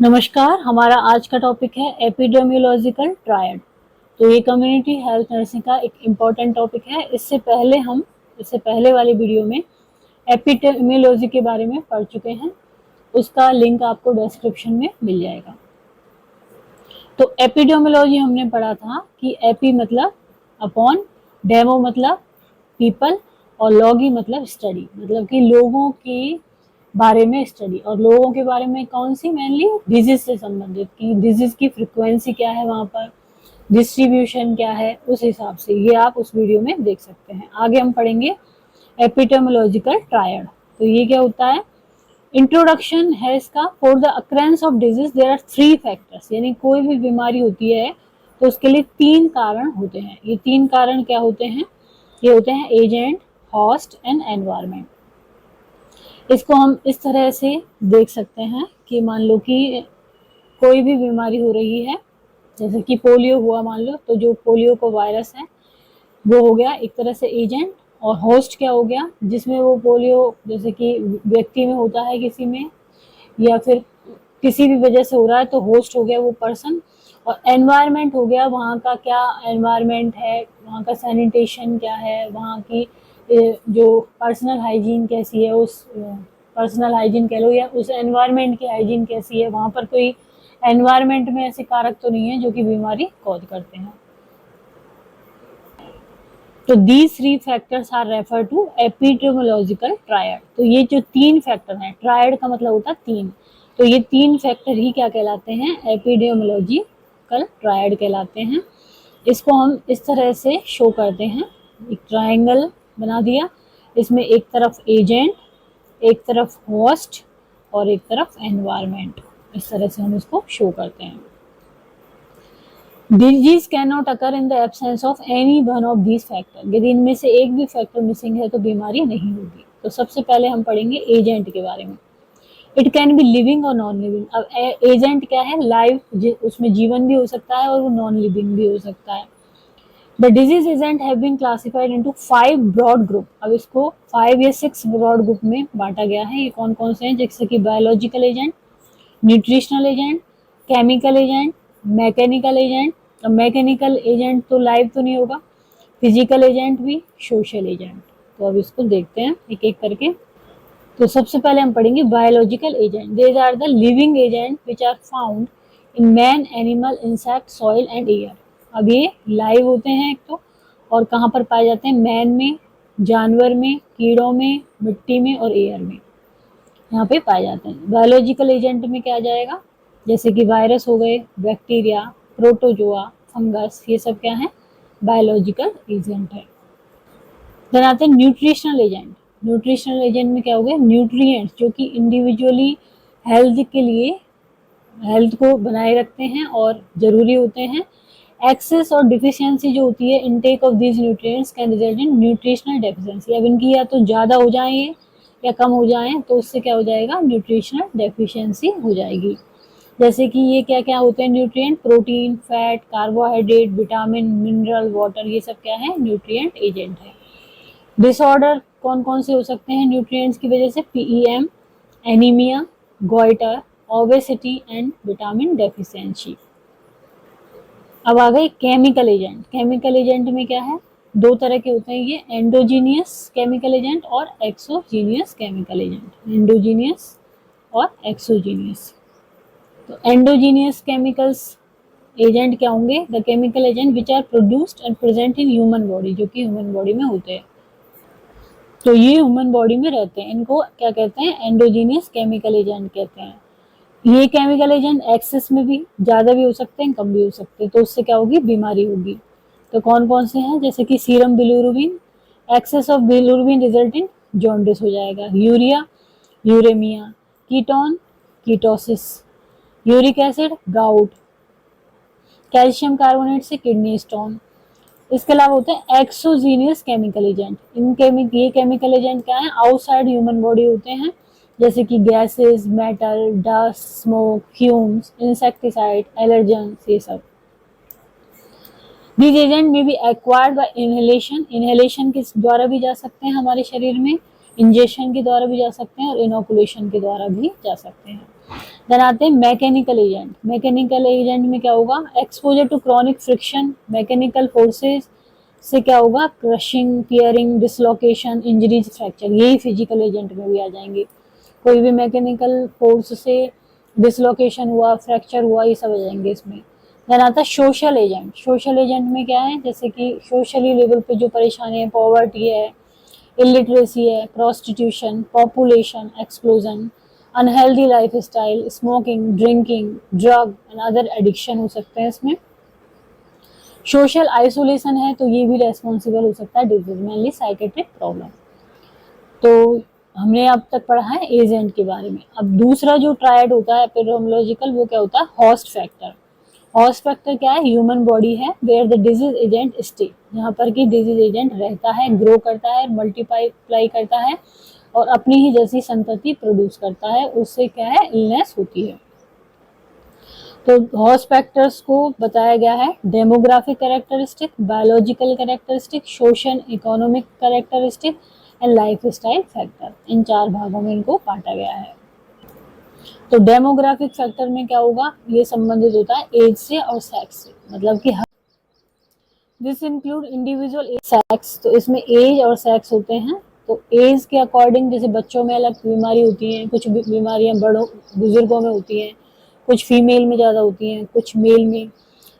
नमस्कार, हमारा आज का टॉपिक है एपिडेमियोलॉजिकल ट्रायड। तो ये कम्युनिटी हेल्थ नर्सिंग का एक इम्पॉर्टेंट टॉपिक है। इससे पहले वाली वीडियो में एपिडेमियोलॉजी के बारे में पढ़ चुके हैं। उसका लिंक आपको डिस्क्रिप्शन में मिल जाएगा। तो एपिडेमियोलॉजी हमने पढ़ा था कि एपी मतलब अपॉन, डेमो मतलब पीपल और लॉगी मतलब स्टडी, मतलब कि लोगों के बारे में स्टडी। और लोगों के बारे में कौन सी? मेनली डिजीज से संबंधित, कि डिजीज की फ्रिक्वेंसी क्या है, वहां पर डिस्ट्रीब्यूशन क्या है, उस हिसाब से ये आप उस वीडियो में देख सकते हैं। आगे हम पढ़ेंगे एपिडेमियोलॉजिकल ट्रायड। तो ये क्या होता है? इंट्रोडक्शन है इसका। For the occurrence of disease there are 3 factors, यानी कोई भी बीमारी होती है तो उसके लिए 3 कारण होते हैं। ये 3 कारण क्या होते हैं? ये होते हैं एजेंट, होस्ट एंड एनवायरनमेंट। इसको हम इस तरह से देख सकते हैं कि मान लो कि कोई भी बीमारी हो रही है, जैसे कि पोलियो हुआ मान लो, तो जो पोलियो को वायरस है वो हो गया एक तरह से एजेंट। और होस्ट क्या हो गया? जिसमें वो पोलियो जैसे कि व्यक्ति में होता है किसी में, या फिर किसी भी वजह से हो रहा है, तो होस्ट हो गया वो पर्सन। और एनवायरनमेंट हो गया वहाँ का क्या एनवायरनमेंट है, वहाँ का सैनिटेशन क्या है, वहाँ की जो पर्सनल हाइजीन कैसी है, उस पर्सनल हाइजीन कह लो या उस एनवायरनमेंट की हाइजीन कैसी है, वहाँ पर कोई एनवायरनमेंट में ऐसे कारक तो नहीं है जो कि बीमारी कॉज करते हैं। तो these 3 factors are refer to epidemiological triad. तो ये जो 3 फैक्टर हैं, ट्रायड का मतलब होता है 3, तो ये 3 फैक्टर ही क्या कहलाते हैं? एपिडेमियोलॉजिकल ट्रायड कहलाते हैं। इसको हम इस तरह से शो करते हैं, एक ट्रायंगल बना दिया, इसमें एक तरफ एजेंट, एक तरफ होस्ट और एक तरफ एनवायरनमेंट। इस तरह से हम इसको शो करते हैं। Disease can not occur in the absence of any one of these factor. यदि इनमें से एक भी फैक्टर मिसिंग है तो बीमारी नहीं होगी। तो सबसे पहले हम पढ़ेंगे एजेंट के बारे में। इट कैन बी लिविंग और नॉन लिविंग। अब एजेंट क्या है? लाइव, उसमें जीवन भी हो सकता है और वो नॉन लिविंग भी हो सकता है। The disease agent have been classified into 5 broad group. अब इसको 5 या 6 ब्रॉड ग्रुप में बांटा गया है। ये कौन कौन से हैं? जैसे कि biological agent, nutritional agent, chemical agent, mechanical agent. अब मैकेनिकल एजेंट तो लाइव तो नहीं होगा, फिजिकल एजेंट भी, सोशल एजेंट। तो अब इसको देखते हैं एक एक करके। तो सबसे पहले हम पढ़ेंगे biological agent. These are the living agent which are found in man, animal, insect, soil and air. अब ये लाइव होते हैं एक तो, और कहाँ पर पाए जाते हैं? मैन में, जानवर में, कीड़ों में, मिट्टी में और एयर में, यहाँ पे पाए जाते हैं। बायोलॉजिकल एजेंट में क्या आ जाएगा? जैसे कि वायरस हो गए, बैक्टीरिया, प्रोटोजोआ, फंगस, ये सब क्या है? बायोलॉजिकल एजेंट है। देन आते हैं न्यूट्रिशनल एजेंट। न्यूट्रिशनल एजेंट में क्या हो गया? न्यूट्रिएंट्स जो कि इंडिविजुअली हेल्थ के लिए, हेल्थ को बनाए रखते हैं और जरूरी होते हैं। एक्सेस और डिफिशियंसी जो होती है, intake of these nutrients can result in nutritional deficiency. अब इनकी या तो ज़्यादा हो जाए या कम हो जाए, तो उससे क्या हो जाएगा? न्यूट्रिशनल डेफिशिएंसी हो जाएगी। जैसे कि ये क्या क्या होते हैं nutrient? Protein, fat, carbohydrate, vitamin, mineral, water, ये सब क्या है? न्यूट्रिएंट एजेंट है। डिसऑर्डर कौन कौन से हो सकते हैं न्यूट्रिएंट्स की वजह से? PEM, anaemia, goitre, obesity and vitamin deficiency. अब आ गए केमिकल एजेंट। केमिकल एजेंट में क्या है? 2 तरह के होते हैं ये, एंडोजीनियस केमिकल एजेंट और एक्सोजीनियस केमिकल एजेंट। एंडोजीनियस और एक्सोजीनियस। तो एंडोजीनियस केमिकल्स एजेंट क्या होंगे? The chemical agent which are produced and present in human body, जो कि ह्यूमन बॉडी में होते हैं। तो ये ह्यूमन बॉडी में रहते हैं, इनको क्या कहते हैं? एंडोजीनियस केमिकल एजेंट कहते हैं। ये केमिकल एजेंट एक्सेस में भी, ज़्यादा भी हो सकते हैं, कम भी हो सकते हैं, तो उससे क्या होगी? बीमारी होगी। तो कौन कौन से हैं? जैसे कि serum bilirubin, excess of bilirubin result in jaundice हो जाएगा। Urea, uraemia. Ketone, ketosis. Uric acid, gout. Calcium carbonate से किडनी स्टोन। इसके अलावा होते हैं एक्सोजीनियस केमिकल एजेंट। ये केमिकल एजेंट क्या है? आउटसाइड ह्यूमन बॉडी होते हैं, जैसे कि gases, metal, dust, smoke, fumes, insecticide, allergens, ये सब। दीज एजेंट में भी एक्वायर्ड बाय इनहेलेशन। इनहेलेशन के द्वारा भी जा सकते हैं हमारे शरीर में, इंजेक्शन के द्वारा भी जा सकते हैं और इनोकुलेशन के द्वारा भी जा सकते हैं। देन आते हैं मैकेनिकल एजेंट। मैकेनिकल एजेंट में क्या होगा, exposure to chronic friction, mechanical forces से क्या होगा, crushing, tearing, dislocation, injuries, fracture, यही फिजिकल एजेंट में भी आ जाएंगे। कोई भी मैकेनिकल फोर्स से डिसलोकेशन हुआ, फ्रैक्चर हुआ, ये सब आ जाएंगे इसमें। देन आता है सोशल एजेंट। सोशल एजेंट में क्या है, जैसे कि सोशली लेवल पे जो परेशानी है, पॉवर्टी है, इलिटरेसी है, prostitution, population explosion, unhealthy life style, smoking, drinking, drug and other addiction हो सकते हैं इसमें। सोशल आइसोलेशन है तो ये भी रेस्पॉन्सिबल हो सकता है डिजीज, मेनली साइकेट्रिक प्रॉब्लम। तो हमने अब तक पढ़ा है एजेंट के बारे में। अब दूसरा जो ट्रायड होता है एपिडेमियोलॉजिकल, वो क्या होता है, होस्ट फैक्टर। होस्ट फैक्टर क्या है, ह्यूमन बॉडी है where the disease agent stay, जहाँ पर कि डिजीज एजेंट रहता है, ग्रो करता है, मल्टीप्लाई करता है और अपनी ही जैसी संतति प्रोड्यूस करता है, उससे क्या है, इलनेस होती है। तो होस्ट फैक्टर्स को बताया गया है demographic characteristic, biological characteristic, social economic characteristic and life style factor. इन 4 भागों में इनको बांटा गया है। तो डेमोग्राफिक फैक्टर में क्या होगा, ये संबंधित होता है एज से और सेक्स से, मतलब कि दिस इंक्लूड इंडिविजुअल सेक्स, तो इसमें एज और सेक्स होते हैं। तो एज के अकॉर्डिंग जैसे बच्चों में अलग बीमारी होती हैं, कुछ बीमारियां बड़ों बुजुर्गों में होती हैं, कुछ फीमेल में ज़्यादा होती हैं, कुछ मेल में।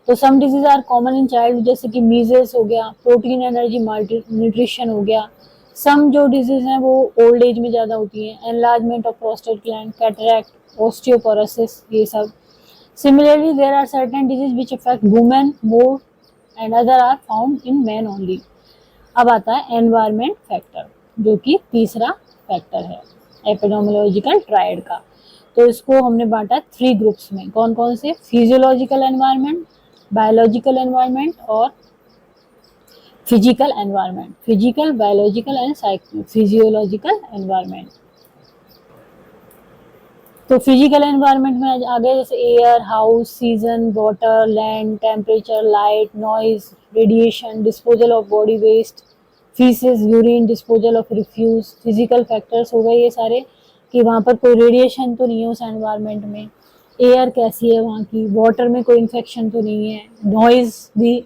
तो some disease are common in child, जैसे कि मीजल्स हो गया, प्रोटीन एनर्जी न्यूट्रिशन हो गया। सम जो डिजीज हैं वो ओल्ड एज में ज़्यादा होती हैं, enlargement of prostate gland, cataract, osteoporosis, ये सब। Similarly there are certain disease which affect women more and other are found in man only. अब आता है एनवायरमेंट फैक्टर, जो कि तीसरा फैक्टर है एपिडेमियोलॉजिकल ट्रायड का। तो इसको हमने बांटा 3 ग्रुप्स में, कौन कौन से, फिजियोलॉजिकल एनवायरनमेंट, बायोलॉजिकल एनवायरनमेंट और physical environment. Physical, biological and physiological environment. तो फिजिकल एनवायरनमेंट में आ गए जैसे air, house, season, water, land, temperature, light, noise, radiation, disposal of body waste, faeces, urine, disposal of refuse. Physical factors हो गए ये सारे, कि वहाँ पर कोई रेडिएशन तो नहीं है उस एनवायरनमेंट में, एयर कैसी है वहाँ की, वाटर में कोई इन्फेक्शन तो नहीं है, नॉइज भी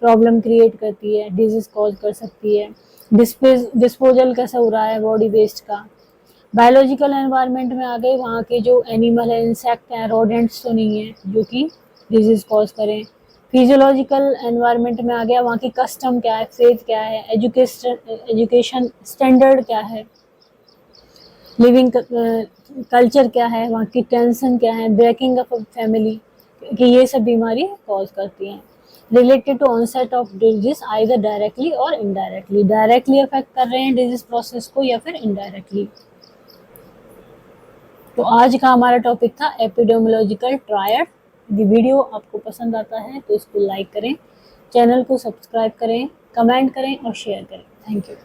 प्रॉब्लम क्रिएट करती है, डिजीज कॉज कर सकती है, डिस्पोजल कैसा हो रहा है बॉडी वेस्ट का। बायोलॉजिकल एनवायरनमेंट में आ गए, वहाँ के जो एनिमल है, इंसेक्ट हैं, रोडेंट्स तो नहीं है जो कि डिजीज कॉज करें। फिजियोलॉजिकल एनवायरनमेंट में आ गया, वहाँ की कस्टम क्या है, फेथ क्या है, एजुकेशन स्टैंडर्ड क्या है, लिविंग कल्चर क्या है, वहाँ की टेंशन क्या है, ब्रेकिंग अप फैमिली, कि ये सब बीमारी कॉज करती हैं। Related to onset of disease either directly or indirectly, directly affect कर रहे हैं डिजीज प्रोसेस को या फिर इनडायरेक्टली। तो आज का हमारा टॉपिक था एपिडेमियोलॉजिकल ट्रायड। यदि वीडियो आपको पसंद आता है तो इसको लाइक करें, चैनल को सब्सक्राइब करें, कमेंट करें और शेयर करें। Thank you.